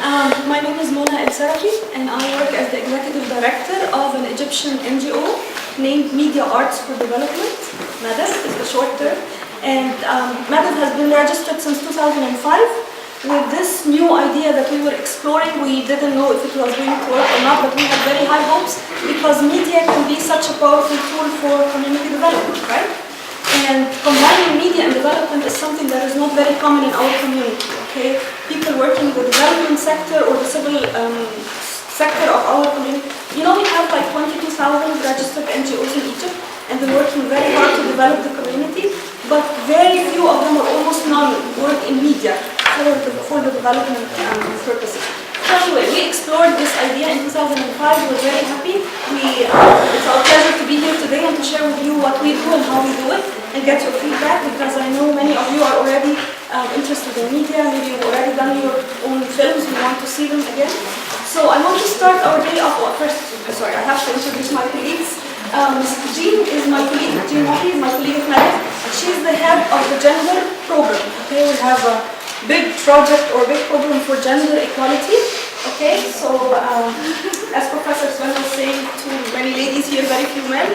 My name is Serafy, and I work as the executive director of an Egyptian NGO named Media Arts for Development. Madev is the short term. And Madev has been registered since 2005. With this new idea that we were exploring, we didn't know if it was going to work or not, but we had very high hopes because media can be such a powerful tool for community development, right? And combining media and development is something that is not very common in our community, okay? People working in the development sector or the civil sector of our community. You know, we have like 22,000 registered NGOs in Egypt, and they're working very hard to develop the community, but very few of them, or almost none, work in media for the development purposes. So anyway, we explored this idea in 2005. We're very happy. It's our pleasure to be here today and to share with you what we do and how we do it, and get your feedback, because I know many of you are already interested in media. Maybe you've already done your own films. You want to see them again. So I want to start our day off. First, sorry, I have to introduce my colleagues. Jean is my colleague. Jean Wahi is my colleague at Madev. She's the head of the gender program. Okay, we have a big project or big program for gender equality. Okay, so as Professor Sven was saying, too many ladies here, very few men.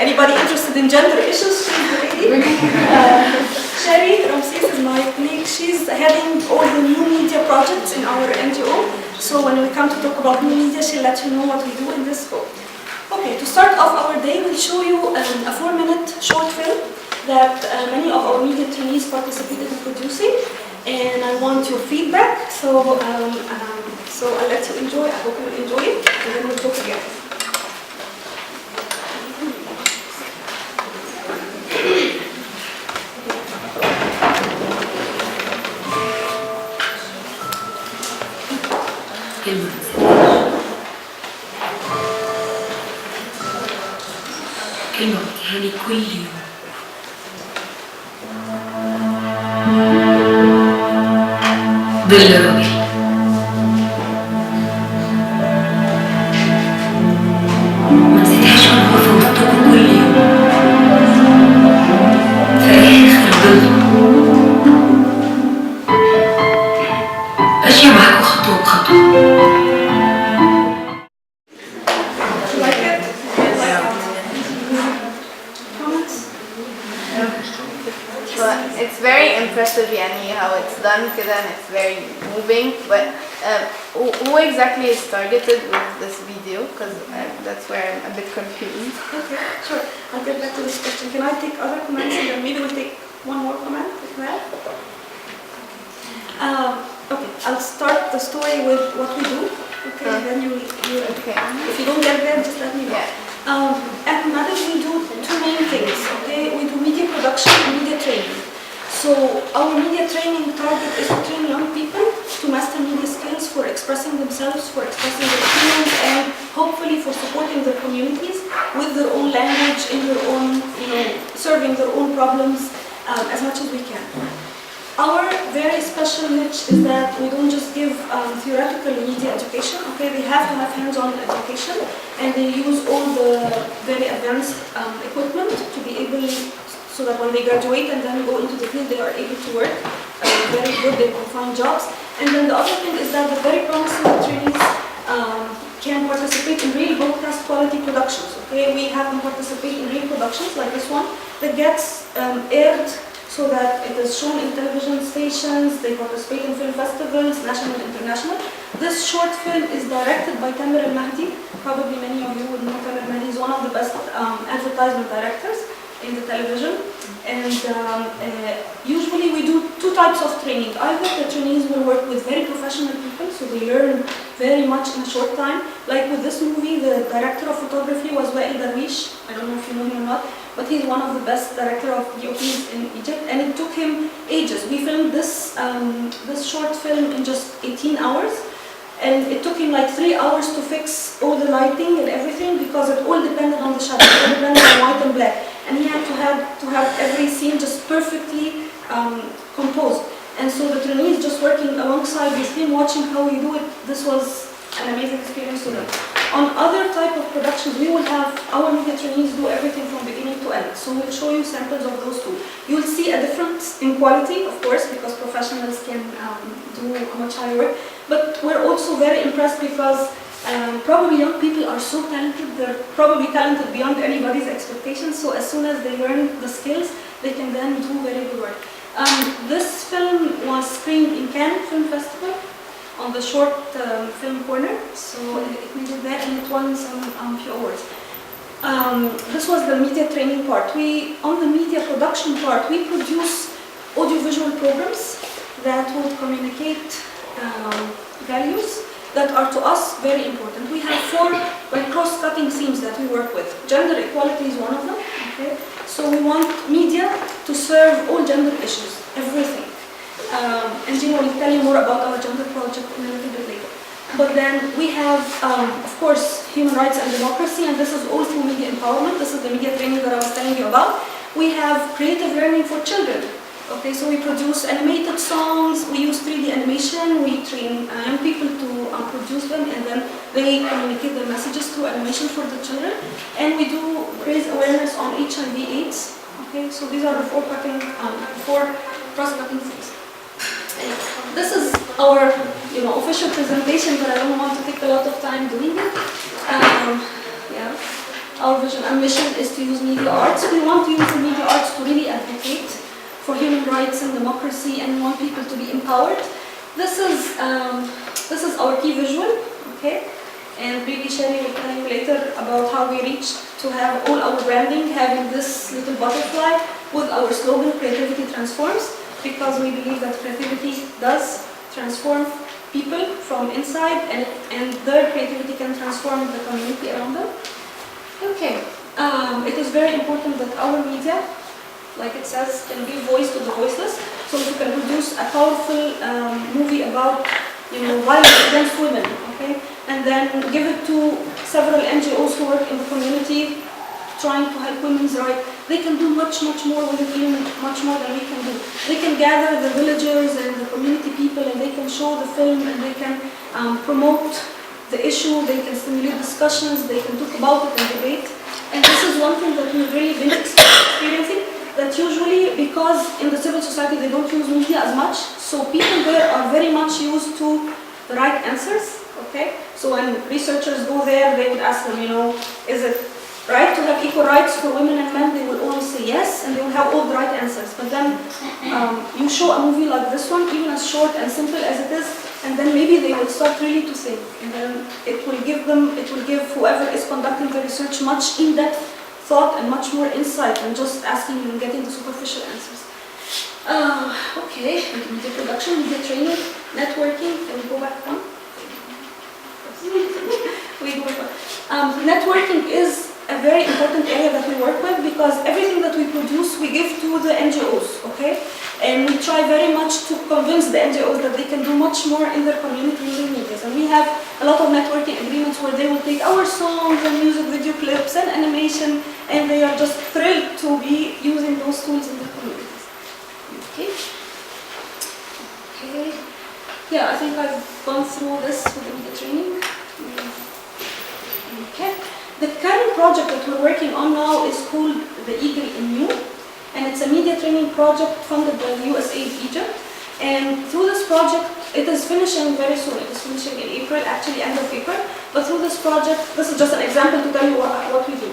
Anybody interested in gender issues? She's the lady. Sherry Ramses is my colleague. She's heading all the new media projects in our NGO. So when we come to talk about new media, she'll let you know what we do in this scope. Okay, to start off our day, we'll show you a 4-minute short film that many of our media trainees participated in producing, and I want your feedback. So I'll let you enjoy. I hope you'll enjoy it, and then we'll talk again. كلمة بتهاني كل يوم ظل راجل ما نسيتهاش وانا واقفة وسطكم كل يوم في آخر ظل ماشية معاكوا خطوة بخطوة. It's very impressive, Yani, how it's done, and it's very moving. But who exactly started with this video? Because that's where I'm a bit confused. Okay, sure. I'll get back to this question. Can I take other comments and then maybe we'll take one more comment as well? Okay, I'll start the story with what we do. Okay, then you okay. If you don't get there, just let me know. Yeah. At Madev, we do two main things. Okay, we do media production and media training. So our media training target is to train young people to master media skills for expressing themselves, for expressing their opinions, and hopefully for supporting their communities with their own language, in their own, serving their own problems as much as we can. Our very special niche is that we don't just give theoretical media education. Okay, they have to have hands-on education, and they use all the very advanced equipment to be able, so that when they graduate and then go into the field, they are able to work very good. They can find jobs. And then the other thing is that the very promising trainees can participate in real broadcast quality productions. Okay, we have them participate in real productions like this one that gets aired, so that it is shown in television stations. They participate in film festivals, national and international. This short film is directed by Tamer al-Mahdi. Probably many of you would know Tamer al-Mahdi is one of the best advertisement directors in the television. And usually we do two types of training. Either the trainees will work with very professional people, so they learn very much in a short time. Like with this movie, the director of photography was Wael Darwish. I don't know if you know him or not, but he's one of the best director of DOPs in Egypt, and it took him ages. We filmed this short film in just 18 hours, and it took him like 3 hours to fix all the lighting and everything, because it all depended on the shadow. It all depended on white and black, and he had to have every scene just perfectly composed. And so the trainees just working alongside with him, watching how we do it, this was an amazing experience to them. On other type of productions, we will have our media trainees do everything from beginning to end. So we'll show you samples of those two. You will see a difference in quality, of course, because professionals can do much higher work. But we're also very impressed because probably young people are so talented, they're probably talented beyond anybody's expectations, so as soon as they learn the skills, they can then do very good work. This film was screened in Cannes Film Festival on the short film corner, so it made it there and it won some few awards. This was the media training part. On the media production part, we produce audiovisual programs that would communicate values that are to us very important. We have 4 cross-cutting themes that we work with. Gender equality is one of them. Okay? So we want media to serve all gender issues, everything. And Gina will tell you more about our gender project in a little bit later. But then we have, of course, human rights and democracy, and this is all through media empowerment. This is the media training that I was telling you about. We have creative learning for children. Okay, so we produce animated songs, we use 3D animation, we train young people to produce them, and then they communicate their messages through animation for the children. And we do raise awareness on HIV/AIDS. Okay, so these are the 4 cross-cutting things. This is our official presentation, but I don't want to take a lot of time doing it. Yeah. Our vision and mission is to use media arts. We want to use the media arts to really advocate for human rights and democracy, and we want people to be empowered. This is our key visual, okay? And really Sherry will tell you later about how we reached to have all our branding having this little butterfly with our slogan, creativity transforms, because we believe that creativity does transform people from inside, and their creativity can transform the community around them. Okay, it is very important that our media, like it says, can give voice to the voiceless. So we can produce a powerful movie about violence against women, okay? And then give it to several NGOs who work in the community trying to help women's rights. They can do much more with it, even much more than we can do. They can gather the villagers and the community people, and they can show the film, and they can promote the issue, they can stimulate discussions, they can talk about it and debate. And this is one thing that we've really been experiencing, that usually, because in the civil society they don't use media as much, so people there are very much used to the right answers, okay? So when researchers go there, they would ask them, is it right to have equal rights for women and men? They will always say yes, and they will have all the right answers. But then you show a movie like this one, even as short and simple as it is, and then maybe they will start really to think, and then it will give whoever is conducting the research much in-depth thought and much more insight than just asking and getting the superficial answers. Okay, media production, media training, networking. Can we go back one? We go back one. Networking is a very important area that we work with, because everything that we produce we give to the NGOs, okay? And we try very much to convince the NGOs that they can do much more in their community using media. And we have a lot of networking agreements where they will take our songs and music video clips and animation, and they are just thrilled to be using those tools in their communities. Okay. Okay. Yeah, I think I've gone through this with the media training. Okay. The current project that we're working on now is called The Eagle in You, and it's a media training project funded by the USAID Egypt. And through this project, it is finishing very soon. It is finishing in April, actually end of April. But through this project, this is just an example to tell you what we do.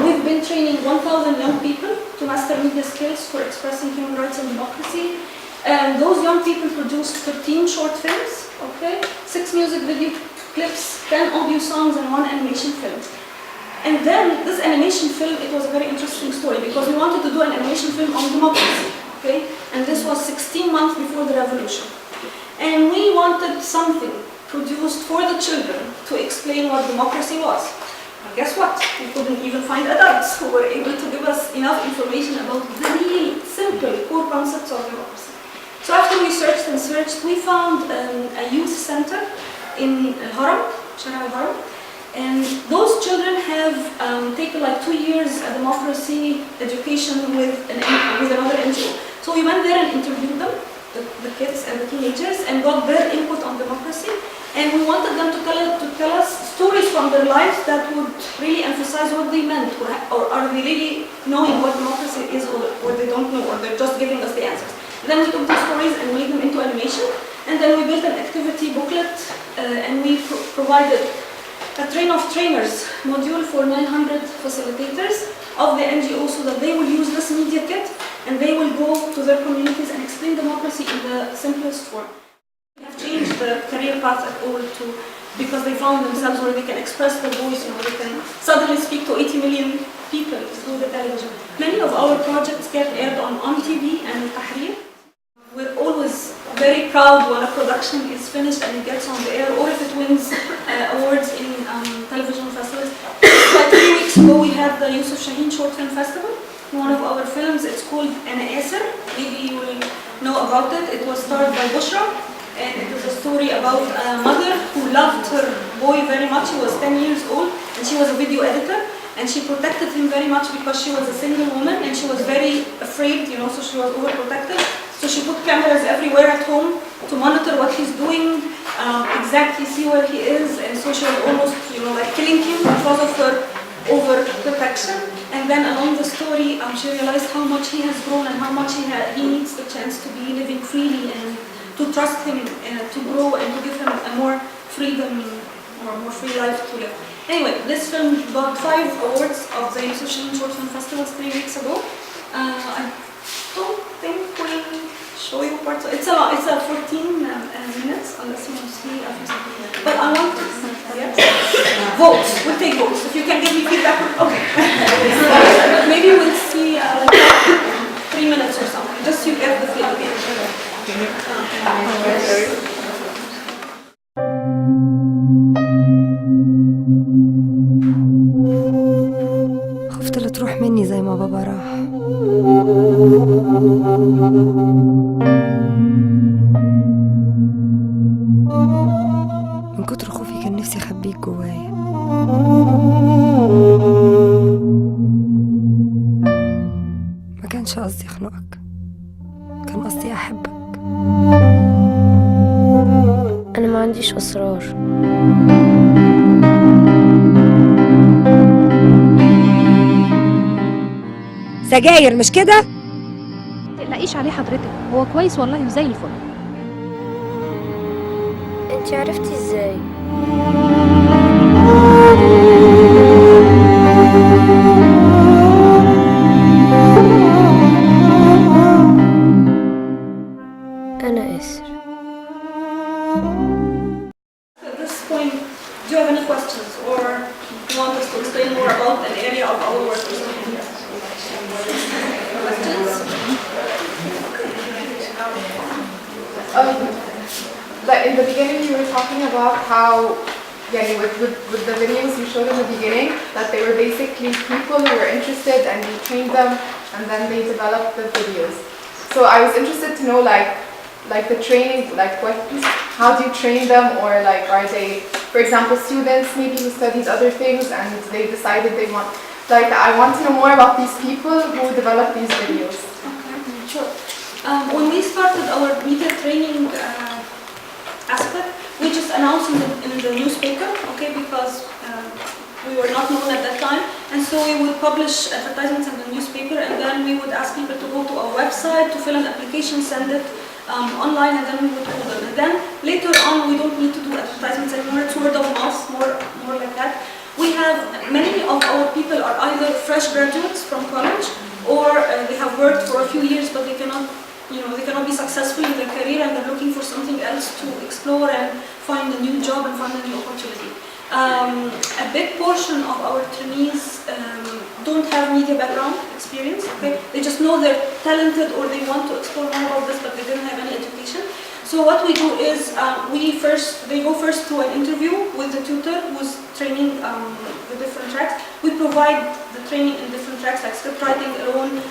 We've been training 1,000 young people to master media skills for expressing human rights and democracy. And those young people produced 13 short films, okay, 6 music video clips, 10 audio songs, and 1 animation film. And then this animation film, it was a very interesting story, because we wanted to do an animation film on democracy, okay? And this was 16 months before the revolution. And we wanted something produced for the children to explain what democracy was. And guess what? We couldn't even find adults who were able to give us enough information about the real simple core concepts of democracy. So after we searched and searched, we found a youth center in Al-Haram, Shara Al-Haram. And those children have taken like 2 years a democracy education with another NGO. So we went there and interviewed them, the kids and the teenagers, and got their input on democracy. And we wanted them to tell us stories from their lives that would really emphasize what they meant, or are they really knowing what democracy is, or they don't know, or they're just giving us the answers. And then we took these stories and made them into animation. And then we built an activity booklet and we provided a train of trainers module for 900 facilitators of the NGO so that they will use this media kit and they will go to their communities and explain democracy in the simplest form. They have changed the career path at all because they found themselves where they can express their voice, they can suddenly speak to 80 million people through the television. Many of our projects get aired on TV and Tahrir. We're always very proud when a production is finished and it gets on the air, or if it wins awards in television festivals. Like 3 weeks ago, we had the Yusuf Shaheen Short Film Festival. One of our films, it's called Ana Asir. Maybe you will know about it. It was starred by Bushra, and it is a story about a mother who loved her boy very much. He was 10 years old, and she was a video editor. And she protected him very much because she was a single woman and she was very afraid, so she was overprotective. So she put cameras everywhere at home to monitor what he's doing, exactly see where he is, and so she was almost, like killing him because of her overprotection. And then along the story, she realized how much he has grown and how much he needs the chance to be living freely and to trust him to grow and to give him a more freedom or more free life to live. Anyway, this film got 5 awards of the Yusuf Shaheen Short Film Festival 3 weeks ago. I don't think we show you parts. It's a 14 minutes, unless you want to see a few seconds. But I want to votes. We'll take votes. If you can give me feedback, okay. Maybe we'll see like 3 minutes or something, just so you get the feel again. خفت لا تروح مني زي ما بابا راح. من كتر خوفي كان نفسي اخبيك جوايا. ما كانش قصدي اخنقك، كان قصدي احبك. انا ما عنديش اسرار. سجاير مش كده؟ متقلقيش عليه حضرتك، هو كويس والله وزي الفل. انت عرفتي ازاي؟ انا اسر. At this point, do you have any questions or you want us to explain more about an area of our work or something? Questions? But in the beginning you were talking about how, with the videos you showed in the beginning, that they were basically people who were interested and you trained them and then they developed the videos. So I was interested to know like the training, how do you train them, or are they, for example, students maybe who studied other things and they decided they want, I want to know more about these people who develop these videos. Okay, sure. When we started our media training aspect, we just announced in the newspaper, okay, because we were not known at that time, and so we would publish advertisements in the newspaper, and then we would ask people to go to our website, to fill an application, send it online, and then we would call them. And then later on, we don't need to do advertisements anymore, it's word of mouth, more like that. We have, many of our people are either fresh graduates from college, or they have worked for a few years, but they cannot be successful in their career and they're looking for something else to explore and find a new job and find a new opportunity. A big portion of our trainees don't have media background experience. Okay? They just know they're talented or they want to explore more about this, but they didn't have any education. So what we do is they go first to an interview with the tutor who's training the different tracks. We provide the training in different tracks like script writing alone,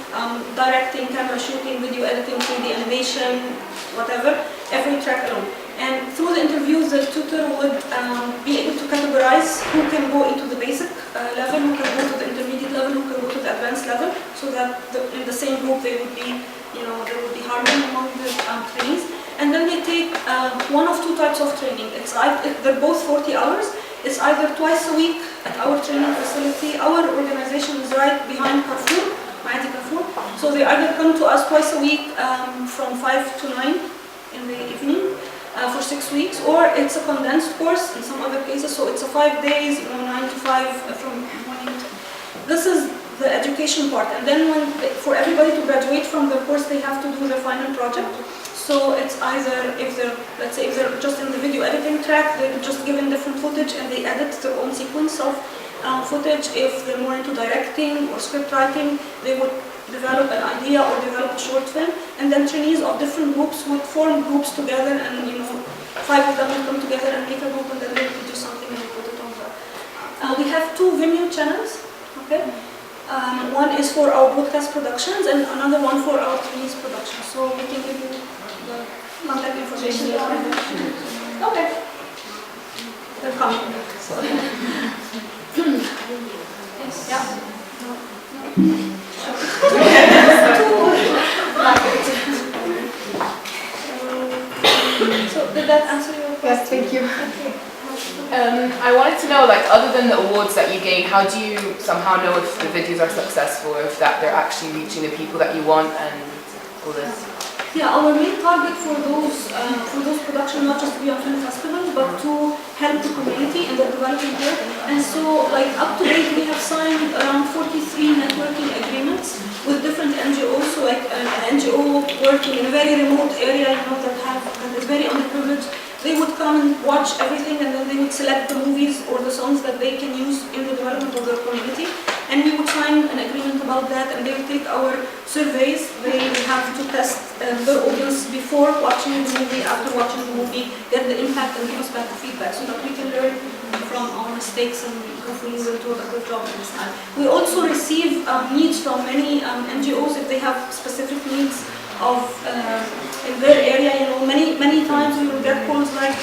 directing, camera shooting, video editing, 3D animation, whatever, every track alone. And through the interviews, the tutor would be able to categorize who can go into the basic level, who can go to the intermediate level, who can go to the advanced level, so that in the same group they would be, there would be harmony among the trainees. And then they take one of 2 types of training. They're both 40 hours. It's either twice a week at our training facility. Our organization is right behind Carrefour, Madev Carrefour. So they either come to us twice a week from 5 to 9 in the evening, for 6 weeks, or it's a condensed course in some other cases, so it's a 5 days, 9 to 5 from morning to. This is the education part, and then for everybody to graduate from their course, they have to do their final project. So it's either, let's say if they're just in the video editing track, they're just given different footage and they edit their own sequence of footage. If they're more into directing or script writing, they would develop an idea or develop a short film, and then trainees of different groups would form groups together, and 5 of them would come together and make a group, and then they would produce something and put it on the. We have 2 Vimeo channels, okay? One is for our broadcast productions and another one for our trainees production. So we can give you the contact information later. Okay. They're coming. So. Yes. Yeah. So did that answer your question? Yes, thank you. Okay. I wanted to know, like, other than the awards that you gain, how do you somehow know if the videos are successful, or if that they're actually reaching the people that you want and all this? Yeah, our main target for those productions, not just to be on film festivals, but to help the community in their development work. And so, like, up to date, we have signed around 43 networking agreements with different NGOs. So, like, an NGO working in a very remote area, that is very underprivileged. They would come and watch everything, and then they would select the movies or the songs that they can use in the development of their community. And we would sign an agreement about that, and they would take our surveys. They have to test their audience before watching the movie, after watching the movie, get the impact and give us back the feedback so that we can learn from our mistakes and hopefully we'll do a better job this time. We also receive needs from many NGOs if they have specific needs of in their area. Many times we will get calls like,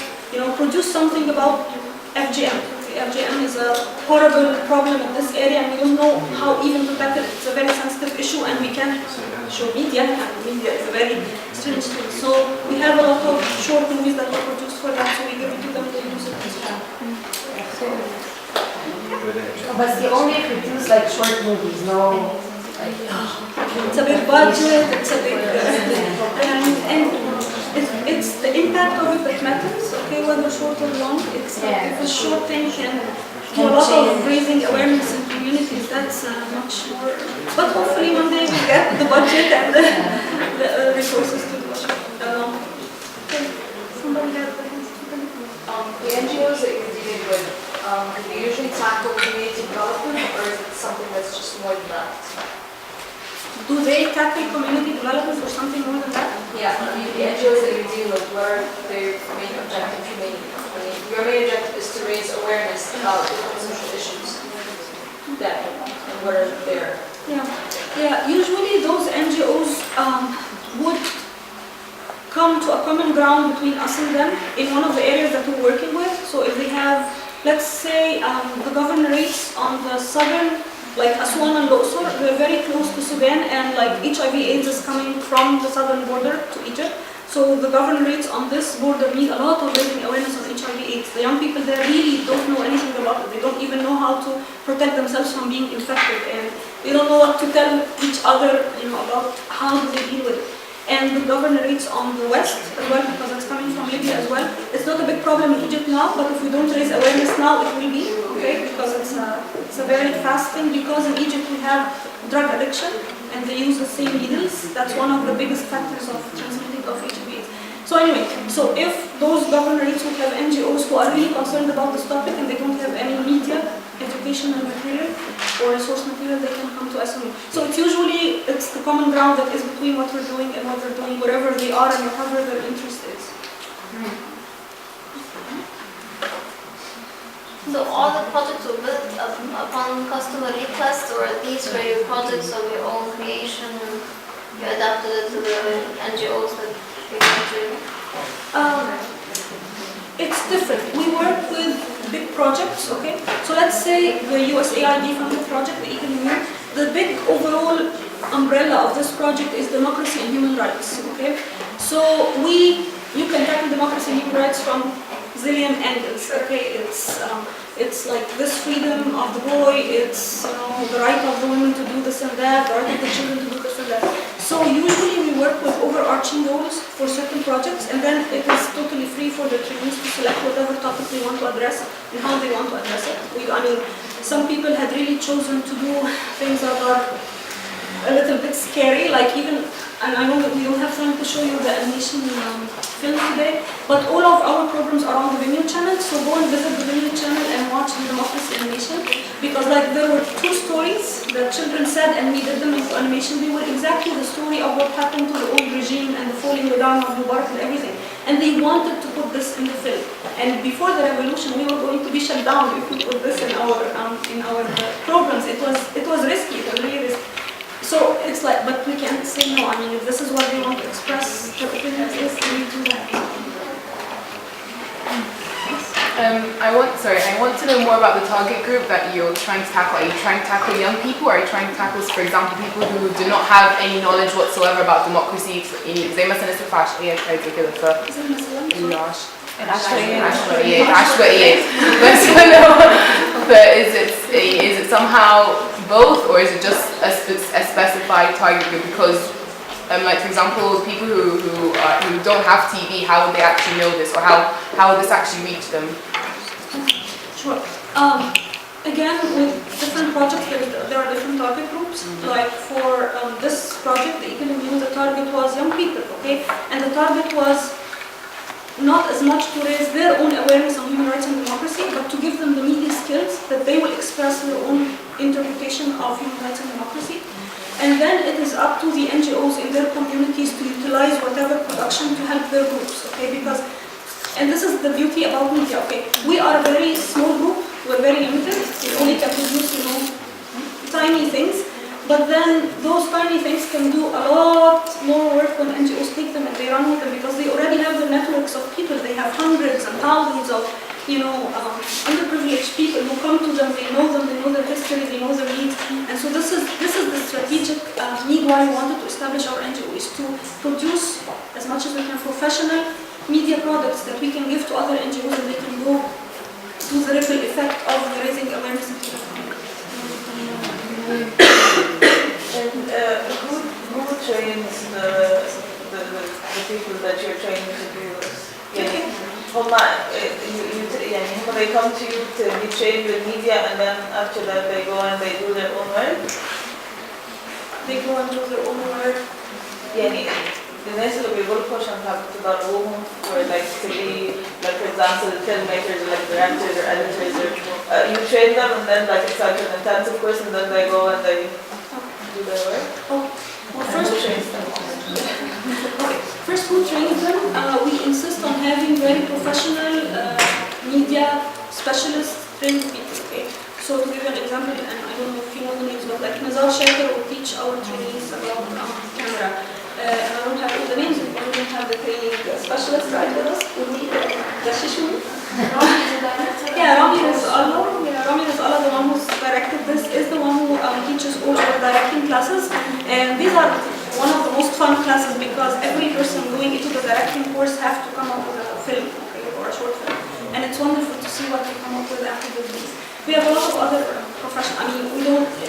produce something about FGM. FGM is a horrible problem in this area, and we don't know how even to tackle it. It's a very sensitive issue, and we can't show media, and media is a very strange thing. So we have a lot of short movies that we produce for them, so we give it to them to use it as well. But they only produce like short movies, no? It's a big budget, it's a big, and it's the impact of it that matters, okay, whether short or long. It's if a short thing can do a lot of raising awareness in communities, that's much more, but hopefully one day we get the budget and the resources to do it. Okay. Somebody has the hands. The NGOs that you're dealing with, do they usually tackle community development, or is it something that's just more than that? Do they tackle community development or something more than that? Yeah, the NGOs that you deal with, what are their main objectives? Your main objective is to raise awareness about different social issues. That, and what are their... Yeah. Usually those NGOs would come to a common ground between us and them in one of the areas that we're working with. So if they have, let's say, the governorates on the southern, like Aswan and Loksor, they're very close to Sudan, and like HIV/AIDS is coming from the southern border to Egypt. So the governorates on this border need a lot of raising awareness on HIV/AIDS. The young people there really don't know anything about it. They don't even know how to protect themselves from being infected, and they don't know what to tell each other, about how do they deal with it. And the governorates on the west as well, because it's coming from Libya as well. It's not a big problem in Egypt now, but if we don't raise awareness now, it will be, okay? Because it's a very fast thing, because in Egypt we have drug addiction and they use the same needles. That's one of the biggest factors of transmitting of HIV/AIDS. So anyway, so if those governorates would have NGOs who are really concerned about this topic and they don't have any media, educational material or resource material, they can come to SMU. So it's the common ground that is between what we're doing and what they're doing, wherever they are and whatever their interest is. So all the projects were built upon customer request, or these were your projects of your own creation, you adapted it to the NGOs that you went to? It's different. We work with big projects, okay? So let's say the USAID funded project, the Economy, the big overall umbrella of this project is democracy and human rights, okay? So you can tackle democracy and human rights from zillion angles, okay? It's like this freedom of the boy, it's the right of the women to do this and that, the right of the children to do this and that. So usually we work with overarching goals for certain projects, and then it is totally free for the trainees to select whatever topic they want to address and how they want to address it. I mean, some people had really chosen to do things that are a little bit scary, like even, and I know that we don't have time to show you the animation film today, but all of our programs are on the Vimeo channel, so go and visit the Vimeo channel and watch the democracy animation, because like there were 2 stories that children said and we did them into animation. They were exactly the story of what happened to the old regime and the falling down of Mubarak and everything, and they wanted to put this in the film. And before the revolution, we were going to be shut down if we put this in our programs. It was risky. It was really risky. So it's like, but we can't say no. I mean, if this is what they want to express their opinions, yes, we do that. I want to know more about the target group that you're trying to tackle. Are you trying to tackle young people, or are you trying to tackle, for example, people who do not have any knowledge whatsoever about democracy? زي مثلا استفاش هي كده عشوائيات. But is it somehow both, or is it just a specified target group? Because like for example, people who don't have TV, how would they actually know this, or how would this actually reach them? Sure. Again, with different projects, there are different target groups. Like for this project, the economy, the target was young people, okay? And the target was not as much to raise their own awareness on human rights and democracy, but to give them the media skills that they will express their own interpretation of human rights and democracy. And then it is up to the NGOs in their communities to utilize whatever production to help their groups, okay? Because, and this is the beauty about media, okay? We are a very small group, we're very limited, we only can produce, tiny things, but then those tiny things can do a lot more work when NGOs take them and they run with them, because they already have the networks of people. They have hundreds and thousands of underprivileged people who come to them. They know their history, they know their needs, and so this is the strategic need why we wanted to establish our NGO, is to produce as much as we can professional media products that we can give to other NGOs, and they can go to the ripple effect of raising awareness in people. And who trains the people that you're training to do this? They come to you to be trained with media, and then after that they go and they do their own work? They go and do their own work. الناس اللي بيقولوا عشان تدربوهم for like to be, like for example, filmmakers or like directors or editors, or you train them and then like it's like an intensive course and then they go and they do their work? First who trains them? We insist on having very professional media specialists trained people, okay? So to give you an example, and I don't know if you know the names, but like Nazar Shaker will teach our trainees about camera. And I don't have all the names, we don't have the training specialists right with us. Rami Rizallah, the one who's directed this, is the one who teaches all our directing classes. And these are one of the most fun classes, because every person going into the directing course has to come up with a film, okay, or a short film. And it's wonderful to see what they come up with after the release. We have a lot of other professionals. I mean,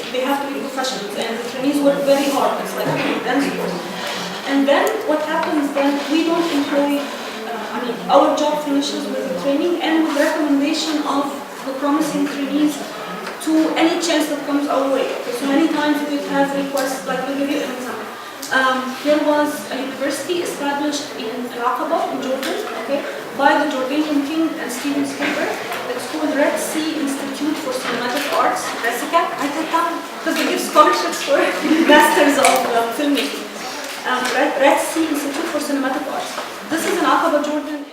they have to be professionals, and the trainees work very hard. It's like a dense course. And then what happens then, we don't employ, our job finishes with the training and with recommendation of the promising trainees to any chance that comes our way. Okay, so many times we would have requests, like we'll give you an example. There was a university established in Al-Aqaba in Jordan, okay, by the Jordanian king and Steven Spielberg. It's called Red Sea Institute for Cinematic Arts, RESICA, because they give scholarships for masters of filmmaking. Red Sea Institute for Cinematic Arts. This is in Aqaba, Jordan.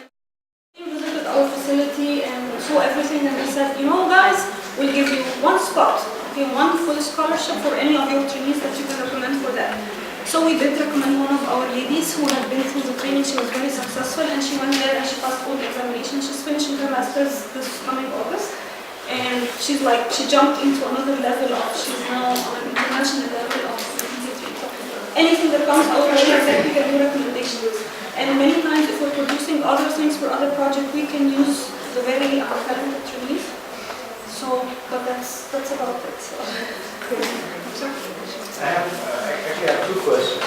We visited our facility and saw everything, and we said, guys, we'll give you one spot, okay, one full scholarship for any of your trainees that you can recommend for that. So we did recommend one of our ladies who had been through the training. She was very successful, and she went there and she passed all the examinations. She's finishing her master's this coming August, and she jumped into another level of, she's now on an international level of anything that comes out of our that we can do recommendations. And many times if we're producing other things for other projects, we can use the very talented trainees. So, but that's about it. So. I have 2 questions.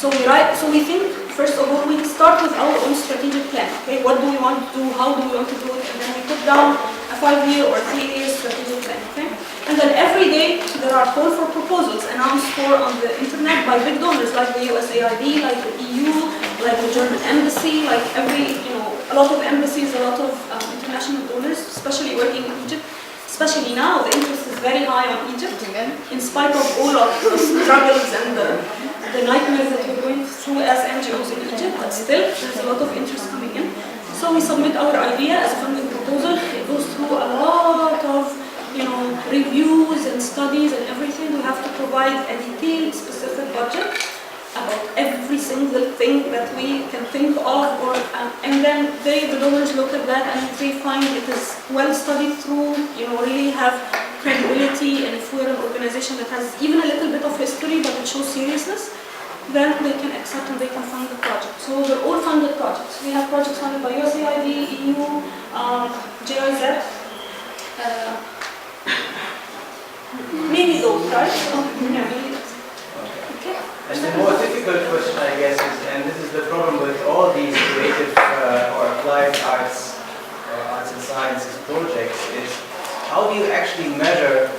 So we think, first of all, we start with our own strategic plan. Okay, what do we want to do? How do we want to do it? And then we put down a 5-year or 3-year strategic plan. Okay, and then every day there are call for proposals announced for on the internet by big donors like the USAID, like the EU, like the German embassy, like a lot of embassies, a lot of international donors, especially working in Egypt. Especially now, the interest is very high on Egypt, in spite of all of the struggles and the nightmares that we're going through as NGOs in Egypt, but still, there's a lot of interest coming in. So we submit our idea as a funding proposal. It goes through a lot of, reviews and studies and everything. We have to provide a detailed, specific budget about every single thing that we can think of, and then the donors look at that and if they find it is well studied through, really have credibility, and if we're an organization that has even a little bit of history but it shows seriousness, then they can accept and they can fund the project. So they're all funded projects. We have projects funded by USAID, EU, GIZ, mainly those, right? Yeah, mainly those. Okay. And the more difficult question, I guess, is, and this is the problem with all these creative or applied arts and sciences projects, is how do you actually measure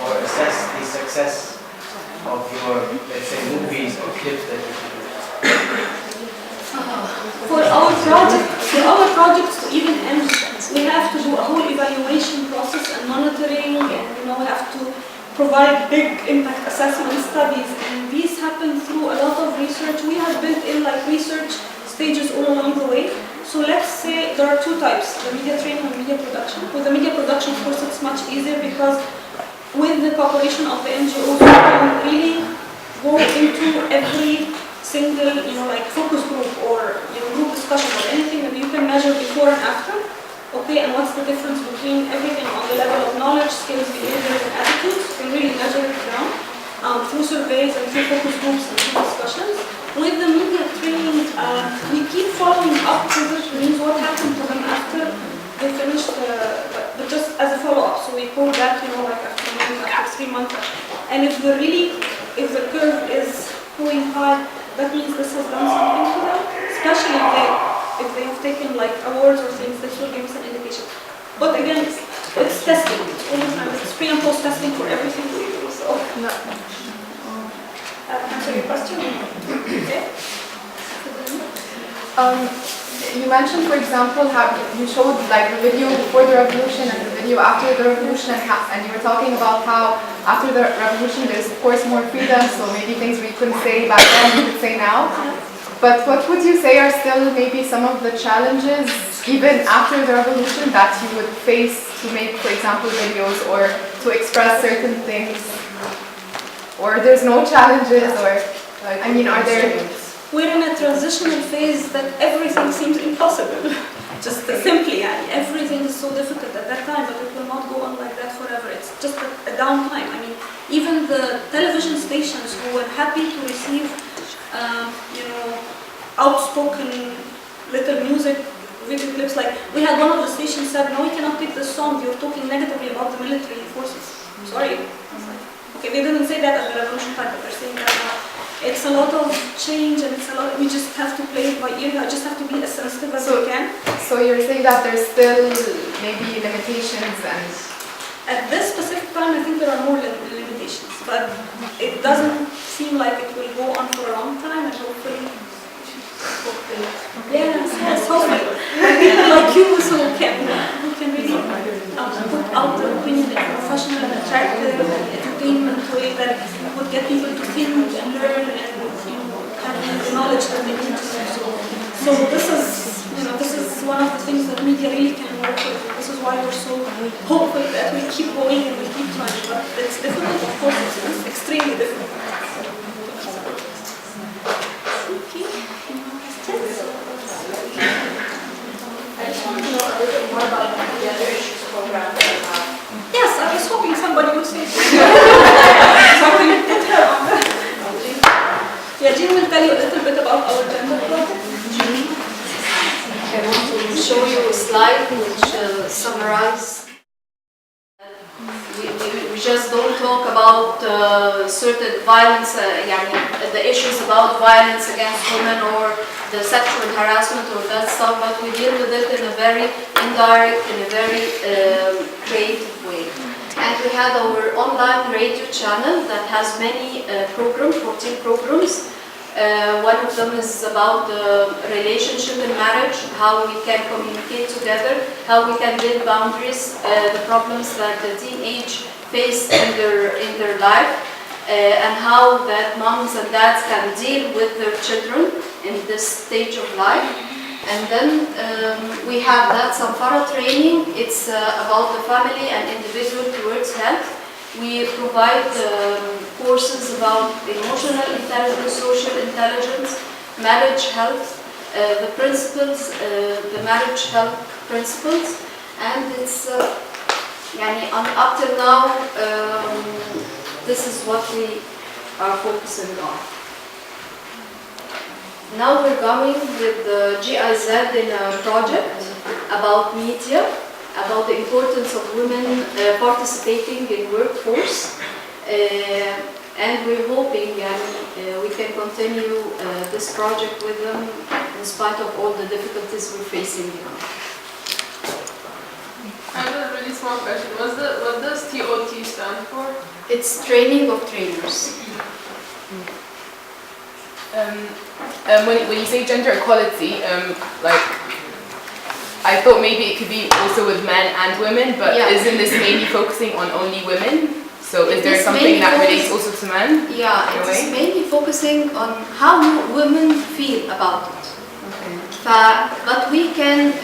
or assess the success of your, let's say, movies or clips that you produce? For our projects to even end, we have to do a whole evaluation process and monitoring, and we have to provide big impact assessment studies, and these happen through a lot of research. We have built in research stages all along the way. So let's say there are two types, the media training and media production. With the media production, of course, it's much easier because with the cooperation of the NGOs, we can really go into every single, focus group or group discussion or anything that you can measure before and after. Okay, and what's the difference between everything on the level of knowledge, skills, behaviors, and attitudes? You can really measure it down through surveys and through focus groups and through discussions. With the media training, we keep following up with it, means what happened to them after they finished, but just as a follow-up. So we call that, after a month, after 3 months. And if the curve is going high, that means this has done something to them, especially if they have taken awards or things. This will give us an indication. But again, it's testing all the time. It's pre and post testing for everything we do. So answer your question. Okay. You mentioned, for example, how you showed the video before the revolution and the video after the revolution, and you were talking about how after the revolution there's of course more freedom, so maybe things we couldn't say back then we could say now. But what would you say are still maybe some of the challenges, even after the revolution, that you would face to make, for example, videos or to express certain things? Or there's no challenges, or are there? We're in a transitional phase that everything seems impossible. Just simply, everything is so difficult at that time, but it will not go on like that forever. It's just a downtime. Even the television stations who were happy to receive, outspoken little music video clips, we had one of the stations said, "No, we cannot take this song. You're talking negatively about the military forces." Sorry. Okay, they didn't say that at the revolution time, but they're saying that now. It's a lot of change, and we just have to play it by ear. I just have to be as sensitive as we can. So you're saying that there's still maybe limitations, and at this specific time, I think there are more limitations, but it doesn't seem like it will go on for a long time, and hopefully. Yes, hopefully. People like you who can really put out their opinion in a professional and attractive and entertainment way that would get people to think and learn and have the knowledge that they need to know. So this is one of the things that media really can work with. This is why we're so hopeful that we keep going and we keep trying. But it's difficult, of course. It's extremely difficult. I just want to know a little bit more about the other issues program that you have. Yes, I was hoping somebody would say something to put her on that. Yeah, Jean will tell you a little bit about our gender project. I want to show you a slide which summarizes. We just don't talk about certain violence, the issues about violence against women or the sexual harassment or that stuff, but we deal with it in a very indirect, in a very creative way. And we had our online radio channel that has many programs, 14 programs. One of them is about the relationship in marriage, how we can communicate together, how we can build boundaries, the problems that the teenage face in their life, and how that moms and dads can deal with their children in this stage of life. And then we have that Samfara training. It's about the family and individual towards health. We provide courses about emotional intelligence, social intelligence, marriage health, the principles, the marriage health principles, and it's up till now, this is what we are focusing on. Now we're going with the GIZ in a project about media, about the importance of women participating in workforce, and we're hoping we can continue this project with them in spite of all the difficulties we're facing now. I have a really small question. What does TOT stand for? It's training of trainers. When you say gender equality, I thought maybe it could be also with men and women, but isn't this mainly focusing on only women? So is there something that relates also to men? Yeah, it is mainly focusing on how women feel about it. Okay. But we can,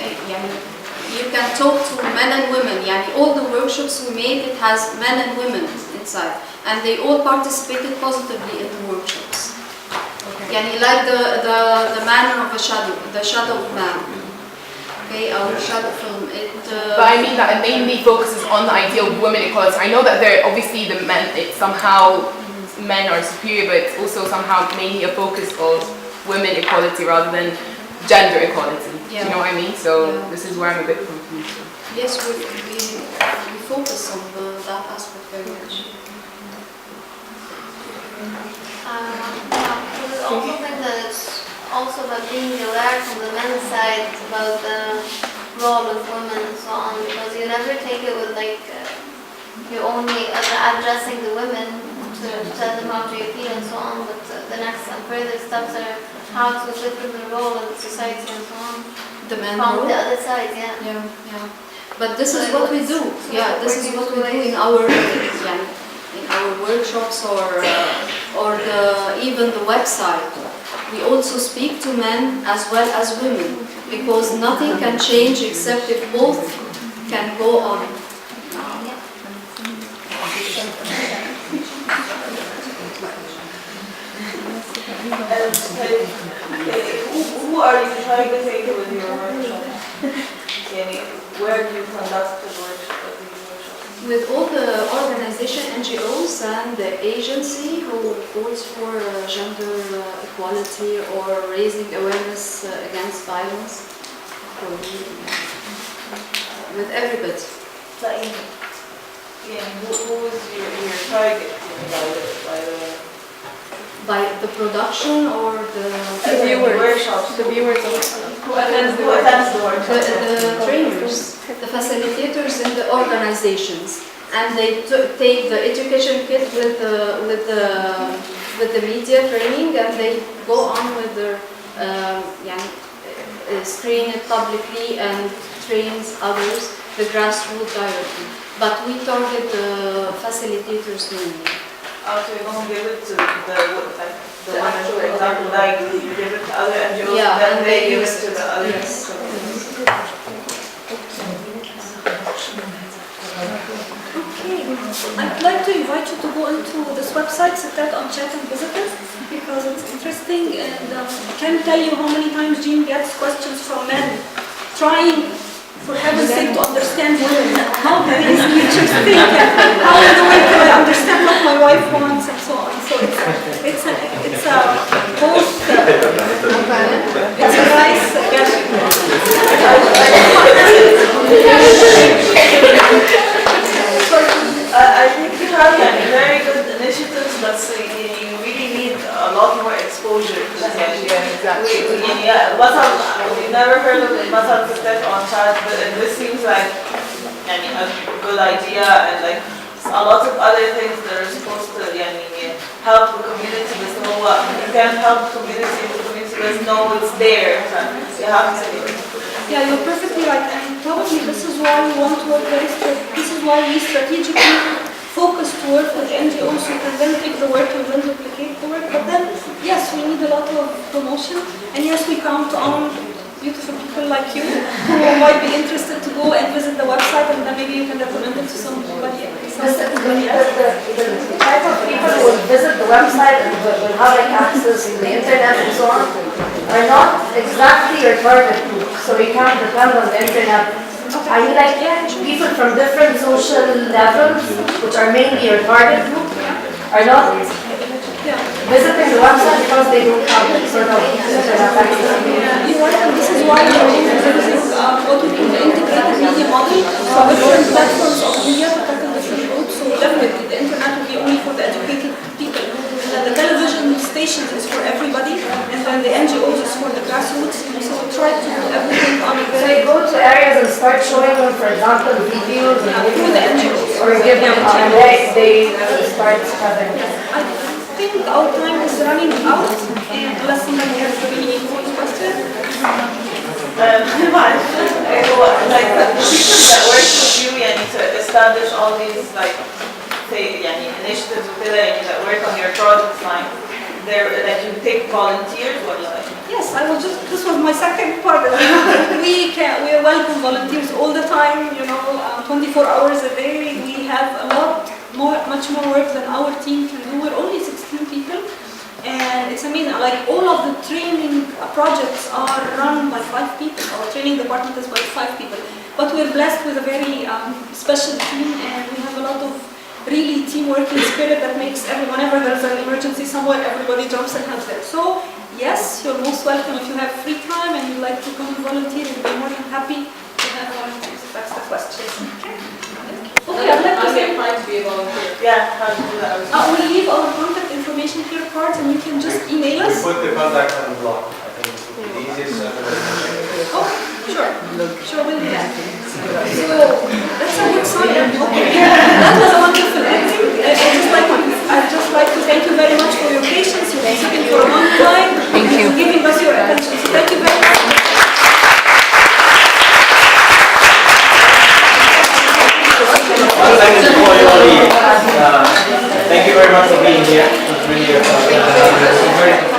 you can talk to men and women. All the workshops we made, it has men and women inside, and they all participated positively in the workshops. Okay. Like the man of a shadow, the shadow of man. Okay, our shadow film. But I mean that it mainly focuses on the idea of women equality. I know that they're obviously the men. It's somehow men are superior, but it's also somehow mainly a focus of women equality rather than gender equality. Yeah. Do you know what I mean? So this is where I'm a bit confused. Yes, we focus on that aspect very much. I also think that it's also about being aware from the men's side about the role of women and so on, because you never take it with you're only addressing the women to tell them how to feel and so on, but the next and further steps are how to fulfill the role in society and so on. The men from role? the other side, yeah. But this is what we do. This is what we do in our workshops or even the website. We also speak to men as well as women, because nothing can change except if both can go on. Who are you trying to take with your workshop? Where do you conduct the workshop? With all the organization, NGOs and the agency who calls for gender equality or raising awareness against violence. With everybody. Who is your target by the production or the viewers? The viewers who attends the workshop? The trainers, the facilitators in the organizations, and they take the education kit with the media training, and they go on with their screen it publicly and trains others, the grassroots directly. But we target the facilitators mainly. So you don't give it to the actual example, like you give it to other NGOs, then they give it to the other. Yes. Okay, I'd like to invite you to go into this website, Sitat on Chat and Visitors, because it's interesting, and I can't tell you how many times Jean gets questions from men trying, for heaven's sake, to understand women. How do these teachers think, and how can I understand what my wife wants, and so on. So it's a both it's a nice I think you we've never heard of Masal Success on chat, but this seems like a good idea, and like a lot of other things that are supposed to help the community. You can't help the community if the community doesn't know it's there. So you have to. Yeah, you're perfectly right, and probably this is why we want to work this is why we strategically focus to work with NGOs who can then take the work and then duplicate the work. But then, yes, we need a lot of promotion, and yes, we count on beautiful people like you who might be interested to go and visit the website, and then maybe you can recommend it to somebody else. The type of people who will visit the website and will have like access to the internet and so on are not exactly your target group, so we can't depend on the internet. I mean, like people from different social levels, which are mainly your target group, are not visiting the website because they don't have like, sort of internet access. You're right, and this is why we're using what we call the integrated media model, so different platforms of media to tackle different groups. So definitely the internet will be only for the educated people, and then the television stations is for everybody, and then the NGOs is for the grassroots. So we try to do everything on a So you go to areas and start showing them, for example, videos through the NGOs, or give them and they start having. I think our time is running out, and unless somebody has really more questions. Like the people that work with you to establish all these initiatives that work on your projects, that you take volunteers or like? Yes, this was my second part. We welcome volunteers all the time, 24 hours a day. We have much more work than our team can do. We're only 16 people, and it's amazing. Like all of the training projects are run by 5 people. Our training department is by 5 people. But we're blessed with a very special team, and we have a lot of really teamwork and spirit that makes whenever there's an emergency somewhere, everybody jumps and helps there. So yes, you're most welcome if you have free time and you'd like to come and volunteer. We'll be more than happy to have volunteers if that's the question. Okay, I'd like to say to be a volunteer. Yeah, how to do that? we'll leave our contact information here, cards, and you can just email us. We put the contact on the blog. I think it would be the easiest. Oh, sure, we'll do that. So that's a good sign. Okay, that was a wonderful ending. I'd just like to thank you very much for your patience. You've been sitting for a long time. Thank you. Giving us your attention. So thank you very much. Thank you very much for being here. It was really